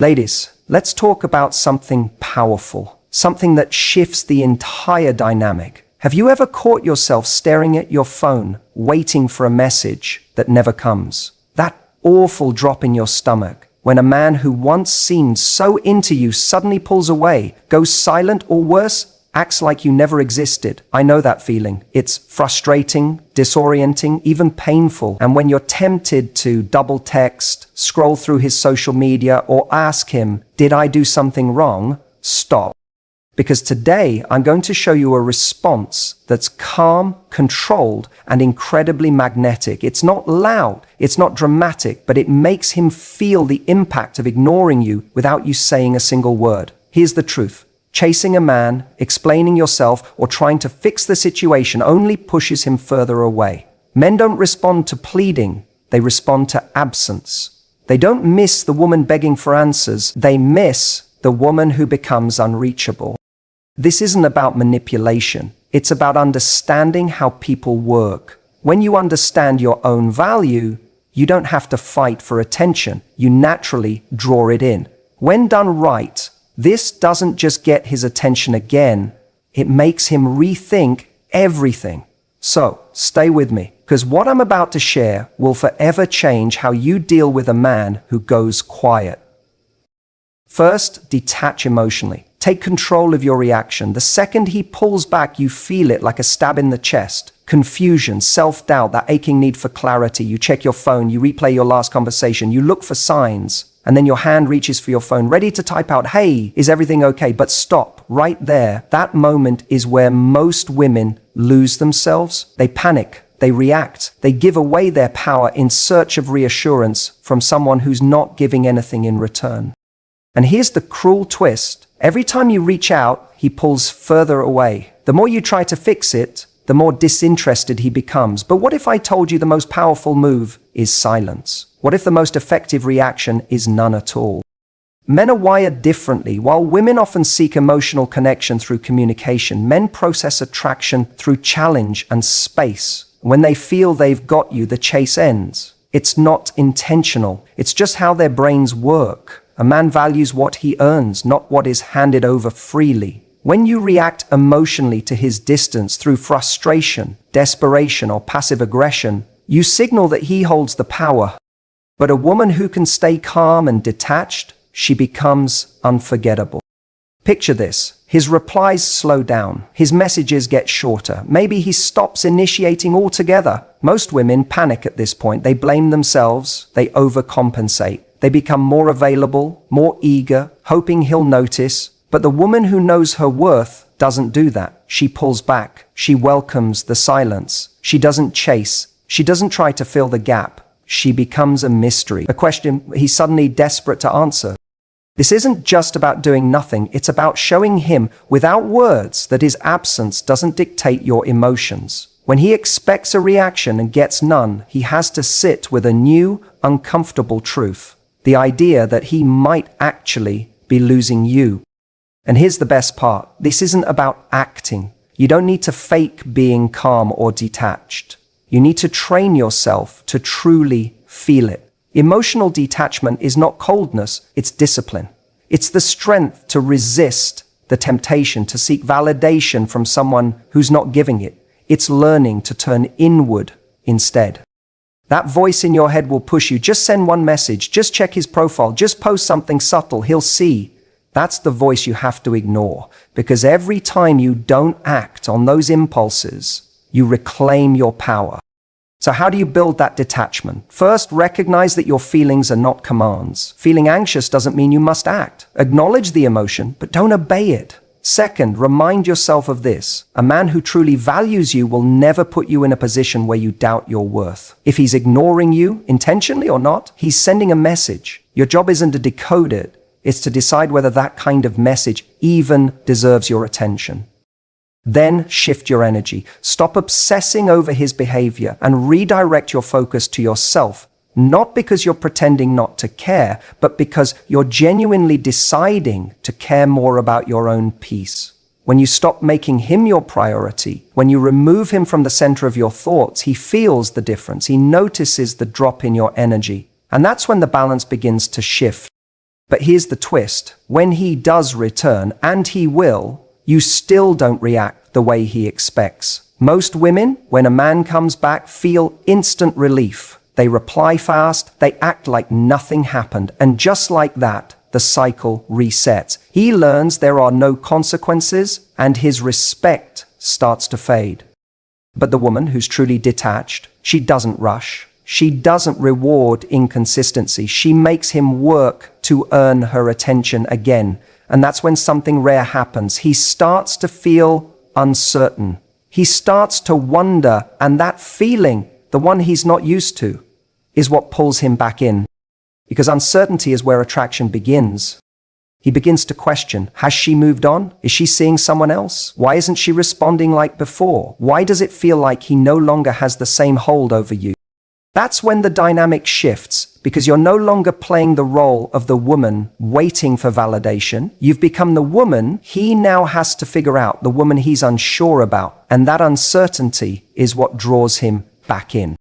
Ladies, let's talk about something powerful, something that shifts the entire dynamic. Have you ever caught yourself staring at your phone, waiting for a message that never comes? That awful drop in your stomach, when a man who once seemed so into you suddenly pulls away, goes silent, or worse, acts like you never existed. I know that feeling. It's frustrating, disorienting, even painful. And when you're tempted to double text, scroll through his social media, or ask him, "Did I do something wrong?" Stop. Because today I'm going to show you a response that's calm, controlled, and incredibly magnetic. It's not loud, it's not dramatic, but it makes him feel the impact of ignoring you without you saying a single word. Here's the truth. Chasing a man, explaining yourself, or trying to fix the situation only pushes him further away. Men don't respond to pleading, they respond to absence. They don't miss the woman begging for answers, they miss the woman who becomes unreachable. This isn't about manipulation, it's about understanding how people work. When you understand your own value, you don't have to fight for attention, you naturally draw it in. When done right, this doesn't just get his attention again, it makes him rethink everything. So, stay with me, because what I'm about to share will forever change how you deal with a man who goes quiet. First, detach emotionally. Take control of your reaction. The second he pulls back, you feel it like a stab in the chest. Confusion, self-doubt, that aching need for clarity. You check your phone, you replay your last conversation, you look for signs. And then your hand reaches for your phone, ready to type out, "Hey, is everything okay?" But stop, right there. That moment is where most women lose themselves. They panic, they react, they give away their power in search of reassurance from someone who's not giving anything in return. And here's the cruel twist. Every time you reach out, he pulls further away. The more you try to fix it, the more disinterested he becomes. But what if I told you the most powerful move is silence? What if the most effective reaction is none at all? Men are wired differently. While women often seek emotional connection through communication, men process attraction through challenge and space. When they feel they've got you, the chase ends. It's not intentional. It's just how their brains work. A man values what he earns, not what is handed over freely. When you react emotionally to his distance through frustration, desperation, or passive aggression, you signal that he holds the power. But a woman who can stay calm and detached, she becomes unforgettable. Picture this. His replies slow down. His messages get shorter. Maybe he stops initiating altogether. Most women panic at this point. They blame themselves. They overcompensate. They become more available, more eager, hoping he'll notice. But the woman who knows her worth doesn't do that. She pulls back. She welcomes the silence. She doesn't chase. She doesn't try to fill the gap. She becomes a mystery, a question he's suddenly desperate to answer. This isn't just about doing nothing, it's about showing him, without words, that his absence doesn't dictate your emotions. When he expects a reaction and gets none, he has to sit with a new, uncomfortable truth. The idea that he might actually be losing you. And here's the best part. This isn't about acting. You don't need to fake being calm or detached. You need to train yourself to truly feel it. Emotional detachment is not coldness, it's discipline. It's the strength to resist the temptation to seek validation from someone who's not giving it. It's learning to turn inward instead. That voice in your head will push you. Just send one message, just check his profile, just post something subtle, he'll see. That's the voice you have to ignore, because every time you don't act on those impulses, you reclaim your power. So how do you build that detachment? First, recognize that your feelings are not commands. Feeling anxious doesn't mean you must act. Acknowledge the emotion, but don't obey it. Second, remind yourself of this. A man who truly values you will never put you in a position where you doubt your worth. If he's ignoring you, intentionally or not, he's sending a message. Your job isn't to decode it. It's to decide whether that kind of message even deserves your attention. Then shift your energy. Stop obsessing over his behavior and redirect your focus to yourself, not because you're pretending not to care, but because you're genuinely deciding to care more about your own peace. When you stop making him your priority, when you remove him from the center of your thoughts, he feels the difference. He notices the drop in your energy. And that's when the balance begins to shift. But here's the twist. When he does return, and he will, you still don't react the way he expects. Most women, when a man comes back, feel instant relief. They reply fast, they act like nothing happened, and just like that, the cycle resets. He learns there are no consequences, and his respect starts to fade. But the woman who's truly detached, she doesn't rush. She doesn't reward inconsistency. She makes him work to earn her attention again. And that's when something rare happens. He starts to feel uncertain. He starts to wonder, and that feeling, the one he's not used to, is what pulls him back in. Because uncertainty is where attraction begins. He begins to question, has she moved on? Is she seeing someone else? Why isn't she responding like before? Why does it feel like he no longer has the same hold over you? That's when the dynamic shifts, because you're no longer playing the role of the woman waiting for validation. You've become the woman he now has to figure out, the woman he's unsure about. And that uncertainty is what draws him back in.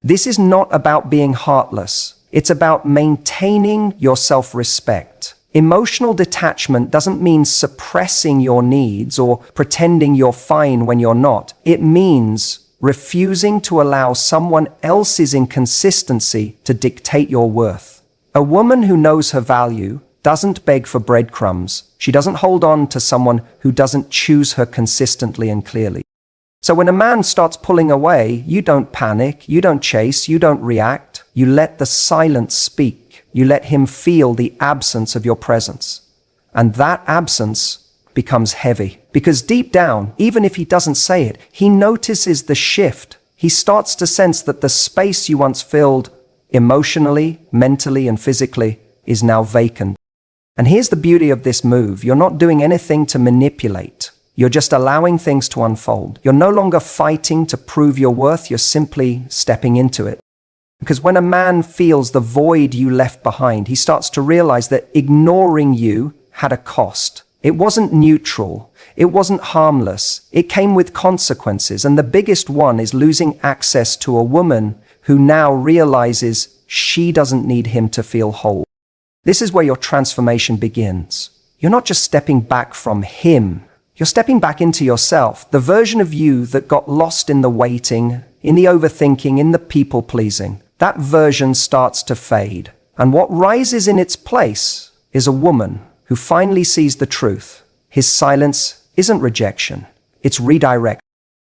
This is not about being heartless. It's about maintaining your self-respect. Emotional detachment doesn't mean suppressing your needs or pretending you're fine when you're not. It means refusing to allow someone else's inconsistency to dictate your worth. A woman who knows her value doesn't beg for breadcrumbs. She doesn't hold on to someone who doesn't choose her consistently and clearly. So when a man starts pulling away, you don't panic, you don't chase, you don't react. You let the silence speak. You let him feel the absence of your presence. And that absence becomes heavy. Because deep down, even if he doesn't say it, he notices the shift. He starts to sense that the space you once filled emotionally, mentally, and physically is now vacant. And here's the beauty of this move. You're not doing anything to manipulate. You're just allowing things to unfold. You're no longer fighting to prove your worth. You're simply stepping into it. Because when a man feels the void you left behind, he starts to realize that ignoring you had a cost. It wasn't neutral. It wasn't harmless. It came with consequences. And the biggest one is losing access to a woman who now realizes she doesn't need him to feel whole. This is where your transformation begins. You're not just stepping back from him. You're stepping back into yourself, the version of you that got lost in the waiting, in the overthinking, in the people-pleasing. That version starts to fade. And what rises in its place is a woman who finally sees the truth. His silence isn't rejection, it's redirect.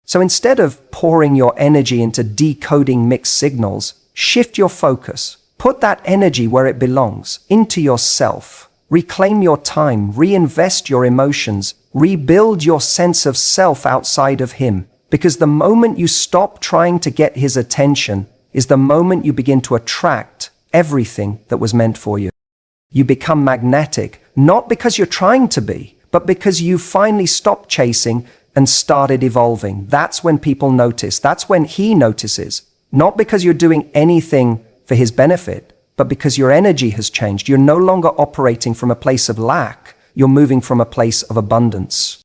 So instead of pouring your energy into decoding mixed signals, shift your focus. Put that energy where it belongs, into yourself. Reclaim your time, reinvest your emotions, rebuild your sense of self outside of him. Because the moment you stop trying to get his attention is the moment you begin to attract everything that was meant for you. You become magnetic, not because you're trying to be, but because you finally stopped chasing and started evolving. That's when people notice. That's when he notices. Not because you're doing anything for his benefit, but because your energy has changed. You're no longer operating from a place of lack. You're moving from a place of abundance.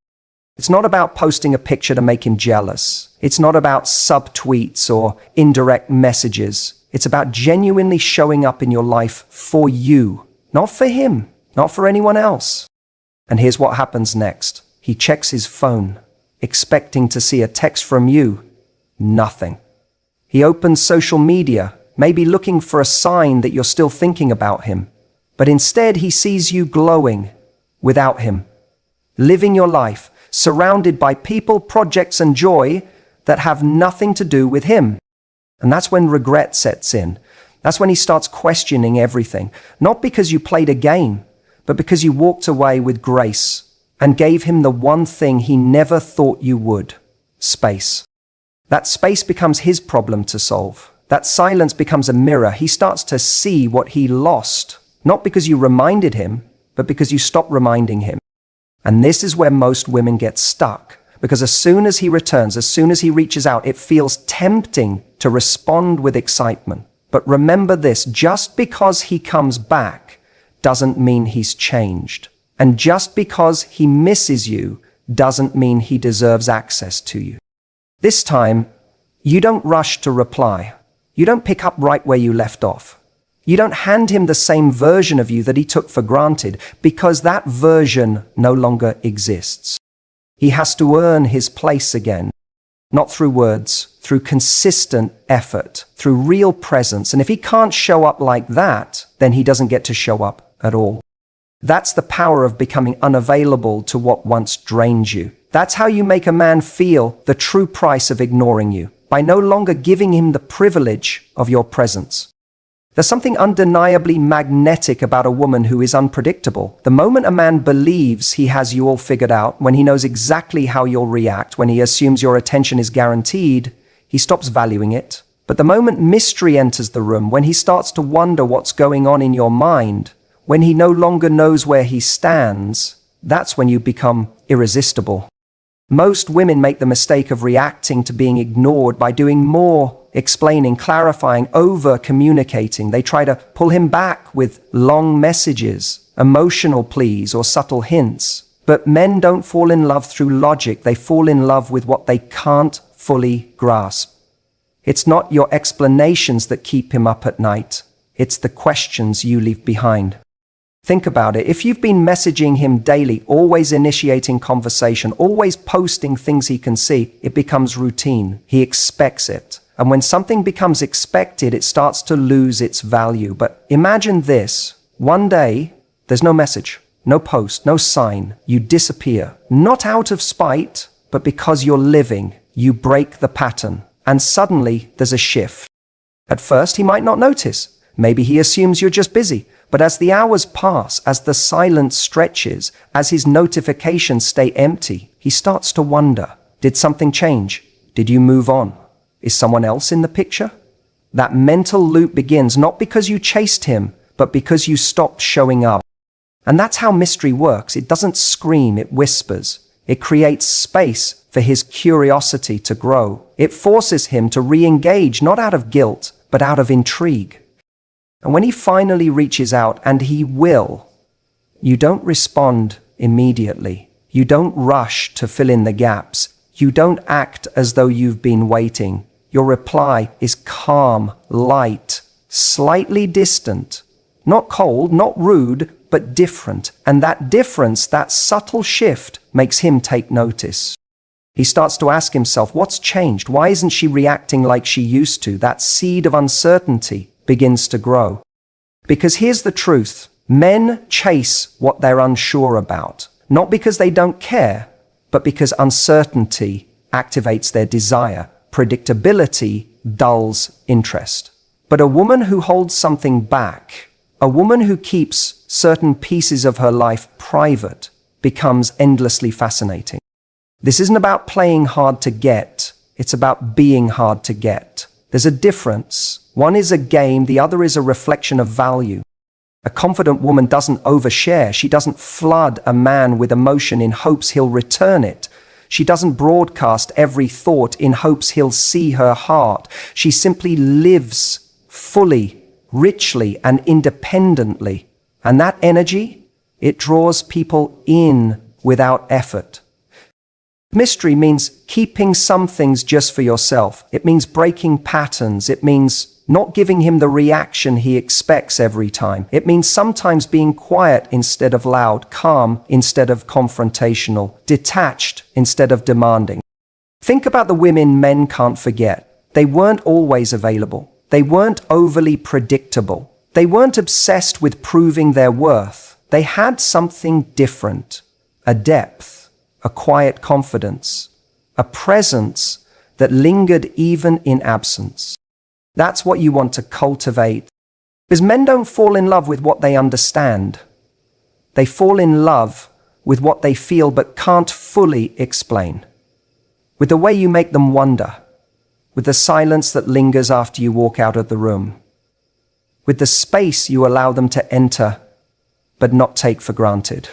It's not about posting a picture to make him jealous. It's not about subtweets or indirect messages. It's about genuinely showing up in your life for you, not for him, not for anyone else. And here's what happens next. He checks his phone, expecting to see a text from you. Nothing. He opens social media, maybe looking for a sign that you're still thinking about him. But instead, he sees you glowing without him, living your life, surrounded by people, projects, and joy that have nothing to do with him. And that's when regret sets in. That's when he starts questioning everything. Not because you played a game, but because you walked away with grace and gave him the one thing he never thought you would: space. That space becomes his problem to solve. That silence becomes a mirror. He starts to see what he lost, not because you reminded him, but because you stopped reminding him. And this is where most women get stuck, because as soon as he returns, as soon as he reaches out, it feels tempting to respond with excitement. But remember this, just because he comes back doesn't mean he's changed. And just because he misses you doesn't mean he deserves access to you. This time, you don't rush to reply. You don't pick up right where you left off. You don't hand him the same version of you that he took for granted, because that version no longer exists. He has to earn his place again, not through words, through consistent effort, through real presence. And if he can't show up like that, then he doesn't get to show up at all. That's the power of becoming unavailable to what once drained you. That's how you make a man feel the true price of ignoring you, by no longer giving him the privilege of your presence. There's something undeniably magnetic about a woman who is unpredictable. The moment a man believes he has you all figured out, when he knows exactly how you'll react, when he assumes your attention is guaranteed, he stops valuing it. But the moment mystery enters the room, when he starts to wonder what's going on in your mind, when he no longer knows where he stands, that's when you become irresistible. Most women make the mistake of reacting to being ignored by doing more, explaining, clarifying, over-communicating. They try to pull him back with long messages, emotional pleas, or subtle hints. But men don't fall in love through logic. They fall in love with what they can't fully grasp. It's not your explanations that keep him up at night. It's the questions you leave behind. Think about it. If you've been messaging him daily, always initiating conversation, always posting things he can see, it becomes routine. He expects it. And when something becomes expected, it starts to lose its value. But imagine this. One day, there's no message, no post, no sign. You disappear. Not out of spite, but because you're living. You break the pattern. And suddenly, there's a shift. At first, he might not notice. Maybe he assumes you're just busy. But as the hours pass, as the silence stretches, as his notifications stay empty, he starts to wonder, did something change? Did you move on? Is someone else in the picture? That mental loop begins not because you chased him, but because you stopped showing up. And that's how mystery works. It doesn't scream, it whispers. It creates space for his curiosity to grow. It forces him to re-engage, not out of guilt, but out of intrigue. And when he finally reaches out, and he will, you don't respond immediately. You don't rush to fill in the gaps. You don't act as though you've been waiting. Your reply is calm, light, slightly distant. Not cold, not rude, but different. And that difference, that subtle shift, makes him take notice. He starts to ask himself, what's changed? Why isn't she reacting like she used to? That seed of uncertainty begins to grow. Because here's the truth. Men chase what they're unsure about, not because they don't care, but because uncertainty activates their desire. Predictability dulls interest. But a woman who holds something back, a woman who keeps certain pieces of her life private, becomes endlessly fascinating. This isn't about playing hard to get, it's about being hard to get. There's a difference. One is a game, the other is a reflection of value. A confident woman doesn't overshare. She doesn't flood a man with emotion in hopes he'll return it. She doesn't broadcast every thought in hopes he'll see her heart. She simply lives fully, richly, and independently. And that energy, it draws people in without effort. Mystery means keeping some things just for yourself. It means breaking patterns. It means not giving him the reaction he expects every time. It means sometimes being quiet instead of loud, calm instead of confrontational, detached instead of demanding. Think about the women men can't forget. They weren't always available. They weren't overly predictable. They weren't obsessed with proving their worth. They had something different, a depth, a quiet confidence, a presence that lingered even in absence. That's what you want to cultivate. Because men don't fall in love with what they understand. They fall in love with what they feel but can't fully explain. With the way you make them wonder, with the silence that lingers after you walk out of the room, with the space you allow them to enter but not take for granted.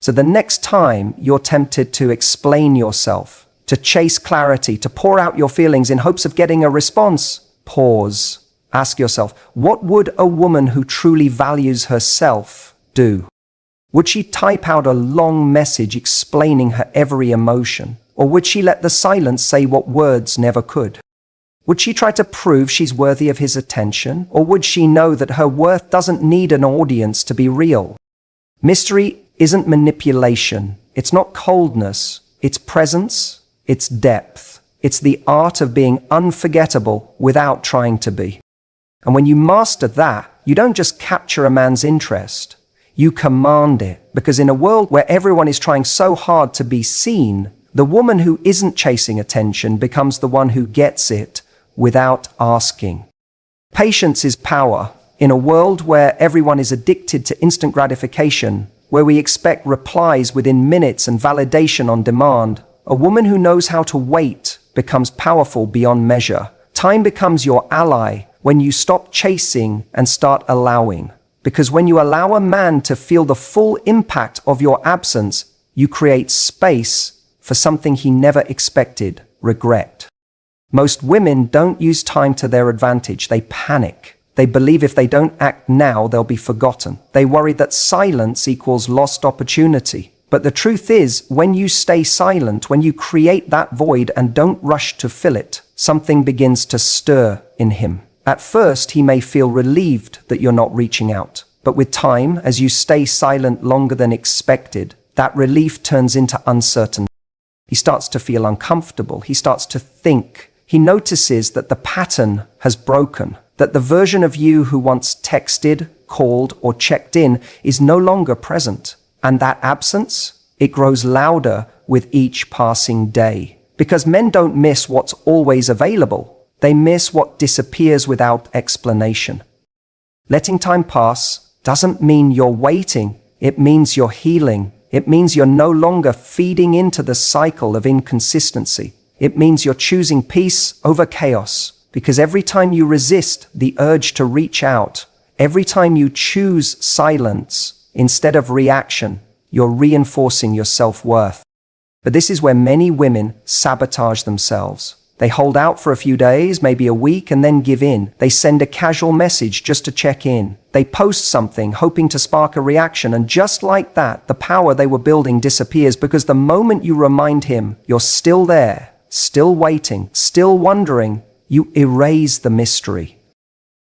So the next time you're tempted to explain yourself, to chase clarity, to pour out your feelings in hopes of getting a response, pause. Ask yourself, what would a woman who truly values herself do? Would she type out a long message explaining her every emotion? Or would she let the silence say what words never could? Would she try to prove she's worthy of his attention? Or would she know that her worth doesn't need an audience to be real? Mystery isn't manipulation. It's not coldness. It's presence. It's depth. It's the art of being unforgettable without trying to be. And when you master that, you don't just capture a man's interest. You command it. Because in a world where everyone is trying so hard to be seen, the woman who isn't chasing attention becomes the one who gets it without asking. Patience is power. In a world where everyone is addicted to instant gratification, where we expect replies within minutes and validation on demand, a woman who knows how to wait becomes powerful beyond measure. Time becomes your ally when you stop chasing and start allowing. Because when you allow a man to feel the full impact of your absence, you create space for something he never expected: regret. Most women don't use time to their advantage. They panic. They believe if they don't act now, they'll be forgotten. They worry that silence equals lost opportunity. But the truth is, when you stay silent, when you create that void and don't rush to fill it, something begins to stir in him. At first, he may feel relieved that you're not reaching out. But with time, as you stay silent longer than expected, that relief turns into uncertainty. He starts to feel uncomfortable. He starts to think. He notices that the pattern has broken, that the version of you who once texted, called, or checked in is no longer present. And that absence, it grows louder with each passing day. Because men don't miss what's always available. They miss what disappears without explanation. Letting time pass doesn't mean you're waiting. It means you're healing. It means you're no longer feeding into the cycle of inconsistency. It means you're choosing peace over chaos. Because every time you resist the urge to reach out, every time you choose silence instead of reaction, you're reinforcing your self-worth. But this is where many women sabotage themselves. They hold out for a few days, maybe a week, and then give in. They send a casual message just to check in. They post something, hoping to spark a reaction, and just like that, the power they were building disappears, because the moment you remind him you're still there, still waiting, still wondering, you erase the mystery.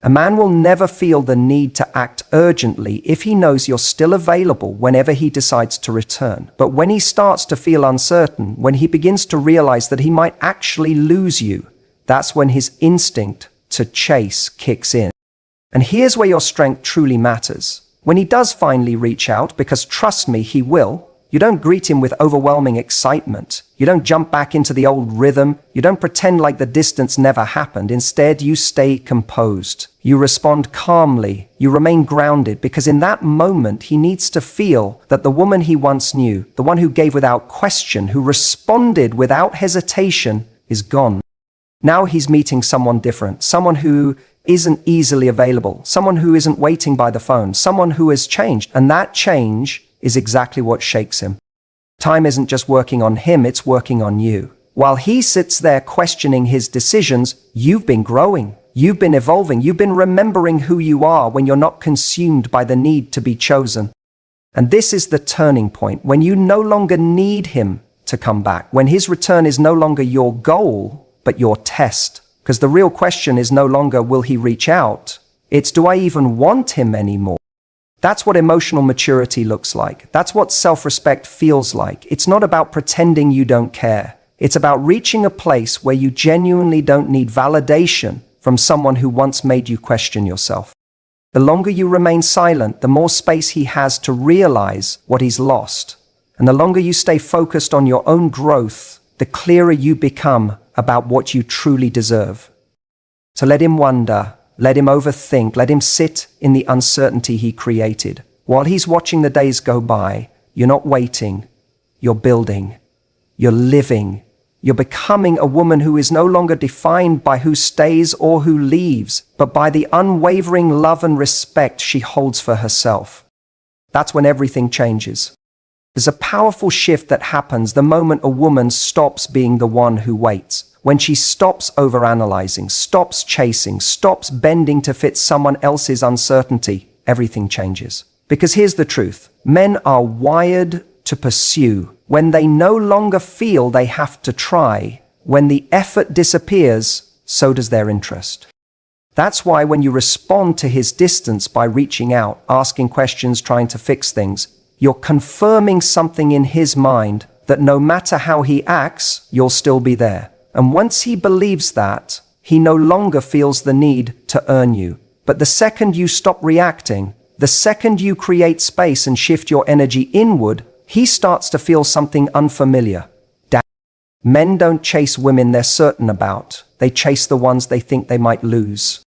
A man will never feel the need to act urgently if he knows you're still available whenever he decides to return. But when he starts to feel uncertain, when he begins to realize that he might actually lose you, that's when his instinct to chase kicks in. And here's where your strength truly matters. When he does finally reach out, because trust me, he will, you don't greet him with overwhelming excitement. You don't jump back into the old rhythm. You don't pretend like the distance never happened. Instead, you stay composed. You respond calmly. You remain grounded, because in that moment, he needs to feel that the woman he once knew, the one who gave without question, who responded without hesitation, is gone. Now he's meeting someone different, someone who isn't easily available, someone who isn't waiting by the phone, someone who has changed. And that change is exactly what shakes him. Time isn't just working on him, it's working on you. While he sits there questioning his decisions, you've been growing, you've been evolving, you've been remembering who you are when you're not consumed by the need to be chosen. And this is the turning point, when you no longer need him to come back, when his return is no longer your goal, but your test. Because the real question is no longer will he reach out, it's do I even want him anymore? That's what emotional maturity looks like. That's what self-respect feels like. It's not about pretending you don't care. It's about reaching a place where you genuinely don't need validation from someone who once made you question yourself. The longer you remain silent, the more space he has to realize what he's lost. And the longer you stay focused on your own growth, the clearer you become about what you truly deserve. So let him wonder. Let him overthink, let him sit in the uncertainty he created. While he's watching the days go by, you're not waiting, you're building, you're living, you're becoming a woman who is no longer defined by who stays or who leaves, but by the unwavering love and respect she holds for herself. That's when everything changes. There's a powerful shift that happens the moment a woman stops being the one who waits. When she stops overanalyzing, stops chasing, stops bending to fit someone else's uncertainty, everything changes. Because here's the truth. Men are wired to pursue. When they no longer feel they have to try, when the effort disappears, so does their interest. That's why when you respond to his distance by reaching out, asking questions, trying to fix things, you're confirming something in his mind that no matter how he acts, you'll still be there. And once he believes that, he no longer feels the need to earn you. But the second you stop reacting, the second you create space and shift your energy inward, he starts to feel something unfamiliar. Men don't chase women they're certain about. They chase the ones they think they might lose.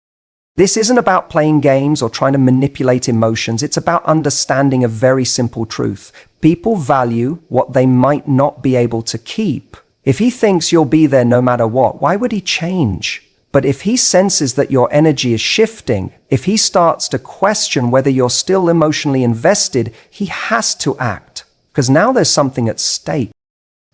This isn't about playing games or trying to manipulate emotions. It's about understanding a very simple truth. People value what they might not be able to keep. If he thinks you'll be there no matter what, why would he change? But if he senses that your energy is shifting, if he starts to question whether you're still emotionally invested, he has to act, because now there's something at stake.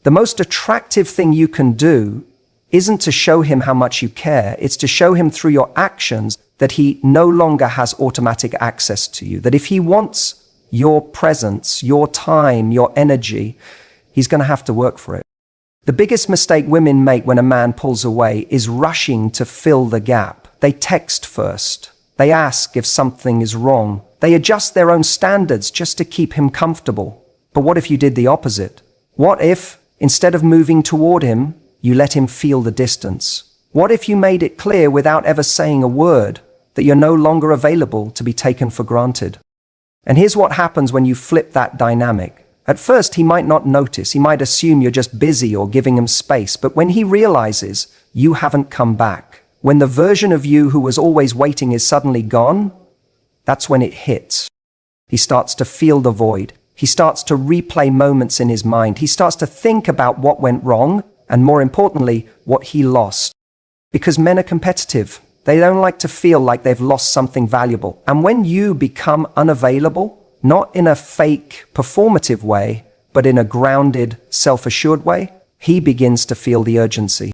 The most attractive thing you can do isn't to show him how much you care. It's to show him through your actions that he no longer has automatic access to you. That if he wants your presence, your time, your energy, he's going to have to work for it. The biggest mistake women make when a man pulls away is rushing to fill the gap. They text first. They ask if something is wrong. They adjust their own standards just to keep him comfortable. But what if you did the opposite? What if, instead of moving toward him, you let him feel the distance? What if you made it clear without ever saying a word that you're no longer available to be taken for granted? And here's what happens when you flip that dynamic. At first, he might not notice. He might assume you're just busy or giving him space. But when he realizes you haven't come back, when the version of you who was always waiting is suddenly gone, that's when it hits. He starts to feel the void. He starts to replay moments in his mind. He starts to think about what went wrong, and more importantly, what he lost. Because men are competitive. They don't like to feel like they've lost something valuable. And when you become unavailable, not in a fake, performative way, but in a grounded, self-assured way, he begins to feel the urgency.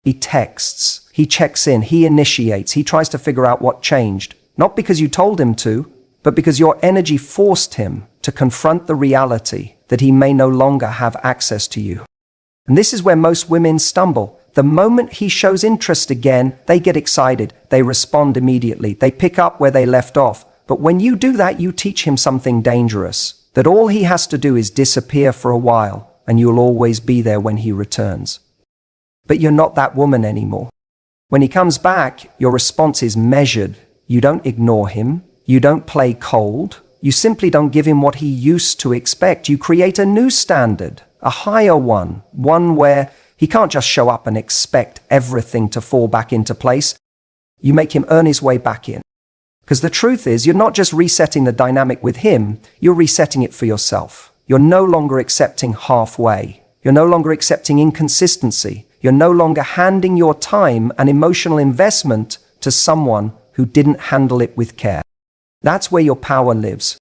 He texts, he checks in, he initiates, he tries to figure out what changed. Not because you told him to, but because your energy forced him to confront the reality that he may no longer have access to you. And this is where most women stumble. The moment he shows interest again, they get excited. They respond immediately. They pick up where they left off. But when you do that, you teach him something dangerous, that all he has to do is disappear for a while, and you'll always be there when he returns. But you're not that woman anymore. When he comes back, your response is measured. You don't ignore him. You don't play cold. You simply don't give him what he used to expect. You create a new standard, a higher one where he can't just show up and expect everything to fall back into place. You make him earn his way back in. Because the truth is, you're not just resetting the dynamic with him, you're resetting it for yourself. You're no longer accepting halfway. You're no longer accepting inconsistency. You're no longer handing your time and emotional investment to someone who didn't handle it with care. That's where your power lives.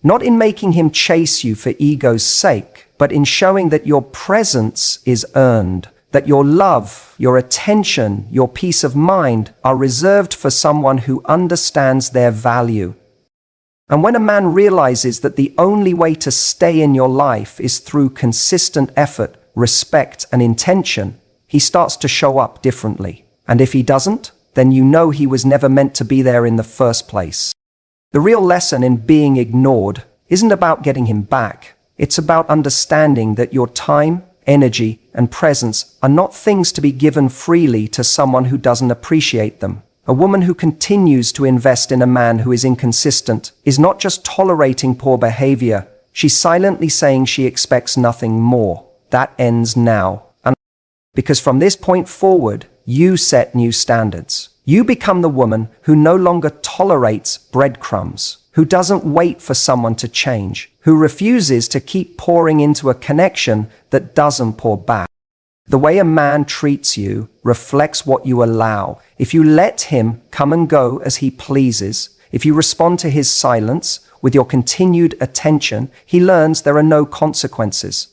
Not in making him chase you for ego's sake, but in showing that your presence is earned, that your love, your attention, your peace of mind are reserved for someone who understands their value. And when a man realizes that the only way to stay in your life is through consistent effort, respect, and intention, he starts to show up differently. And if he doesn't, then you know he was never meant to be there in the first place. The real lesson in being ignored isn't about getting him back. It's about understanding that your time, energy, and presence are not things to be given freely to someone who doesn't appreciate them. A woman who continues to invest in a man who is inconsistent is not just tolerating poor behavior, she's silently saying she expects nothing more. That ends now. Because from this point forward, you set new standards. You become the woman who no longer tolerates breadcrumbs, who doesn't wait for someone to change, who refuses to keep pouring into a connection that doesn't pour back. The way a man treats you reflects what you allow. If you let him come and go as he pleases, if you respond to his silence with your continued attention, he learns there are no consequences.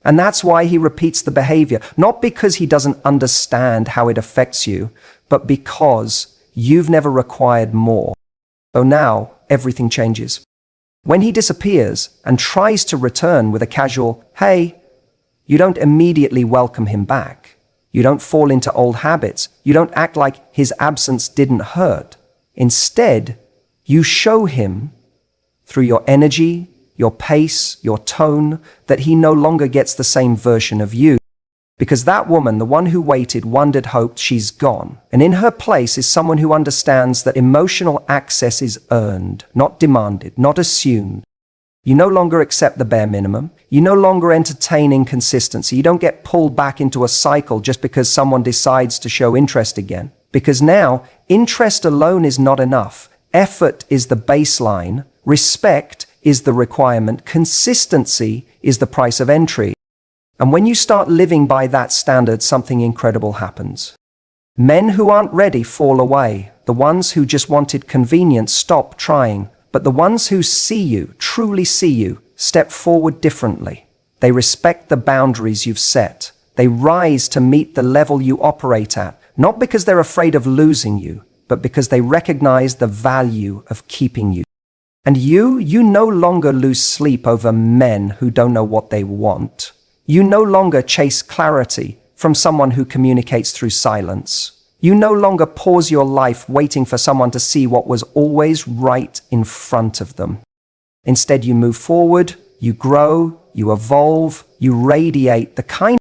And that's why he repeats the behavior, not because he doesn't understand how it affects you, but because you've never required more. So now everything changes. When he disappears and tries to return with a casual, "Hey," you don't immediately welcome him back. You don't fall into old habits. You don't act like his absence didn't hurt. Instead, you show him through your energy, your pace, your tone, that he no longer gets the same version of you. Because that woman, the one who waited, wondered, hoped, she's gone. And in her place is someone who understands that emotional access is earned, not demanded, not assumed. You no longer accept the bare minimum. You no longer entertain inconsistency. You don't get pulled back into a cycle just because someone decides to show interest again. Because now, interest alone is not enough. Effort is the baseline. Respect is the requirement. Consistency is the price of entry. And when you start living by that standard, something incredible happens. Men who aren't ready fall away. The ones who just wanted convenience stop trying. But the ones who see you, truly see you, step forward differently. They respect the boundaries you've set. They rise to meet the level you operate at, not because they're afraid of losing you, but because they recognize the value of keeping you. And you no longer lose sleep over men who don't know what they want. You no longer chase clarity from someone who communicates through silence. You no longer pause your life waiting for someone to see what was always right in front of them. Instead, you move forward, you grow, you evolve, you radiate the kind